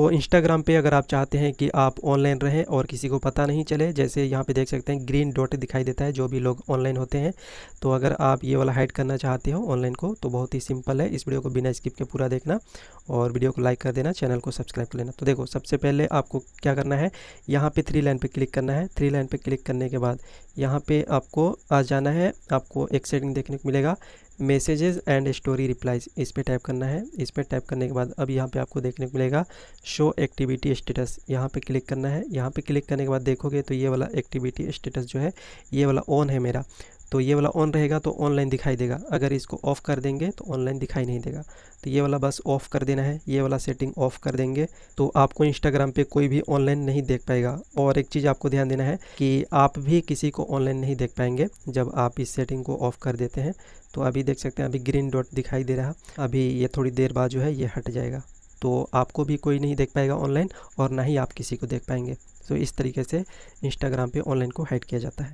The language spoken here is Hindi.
तो इंस्टाग्राम पे अगर आप चाहते हैं कि आप ऑनलाइन रहें और किसी को पता नहीं चले, जैसे यहाँ पे देख सकते हैं ग्रीन डॉट दिखाई देता है जो भी लोग ऑनलाइन होते हैं। तो अगर आप ये वाला हाइड करना चाहते हो ऑनलाइन को तो बहुत ही सिंपल है। इस वीडियो को बिना स्किप के पूरा देखना और वीडियो को लाइक कर देना, चैनल को सब्सक्राइब कर लेना। तो देखो सबसे पहले आपको क्या करना है, यहाँ पे 3 लाइन पे क्लिक करना है। 3 लाइन पे क्लिक करने के बाद यहाँ पे आपको आ जाना है, आपको एक सेटिंग देखने को मिलेगा मैसेजेस एंड स्टोरी रिप्लाइज, इस पे टैप करना है। इस पे टैप करने के बाद अब यहाँ पे आपको देखने को मिलेगा शो एक्टिविटी स्टेटस, यहाँ पे क्लिक करना है। यहाँ पे क्लिक करने के बाद देखोगे तो ये वाला एक्टिविटी स्टेटस जो है ये वाला ऑन है मेरा, तो ये वाला ऑन रहेगा तो ऑनलाइन दिखाई देगा। अगर इसको ऑफ़ कर देंगे तो ऑनलाइन दिखाई नहीं देगा। तो ये वाला बस ऑफ़ कर देना है, ये वाला सेटिंग ऑफ़ कर देंगे तो आपको इंस्टाग्राम पे कोई भी ऑनलाइन नहीं देख पाएगा। और एक चीज़ आपको ध्यान देना है कि आप भी किसी को ऑनलाइन नहीं देख पाएंगे जब आप इस सेटिंग को ऑफ़ कर देते हैं। तो अभी देख सकते हैं अभी ग्रीन डॉट दिखाई दे रहा, अभी ये थोड़ी देर बाद जो है ये हट जाएगा। तो आपको भी कोई नहीं देख पाएगा ऑनलाइन और ना ही आप किसी को देख पाएंगे। तो इस तरीके से इंस्टाग्राम पे ऑनलाइन को हाइड किया जाता है।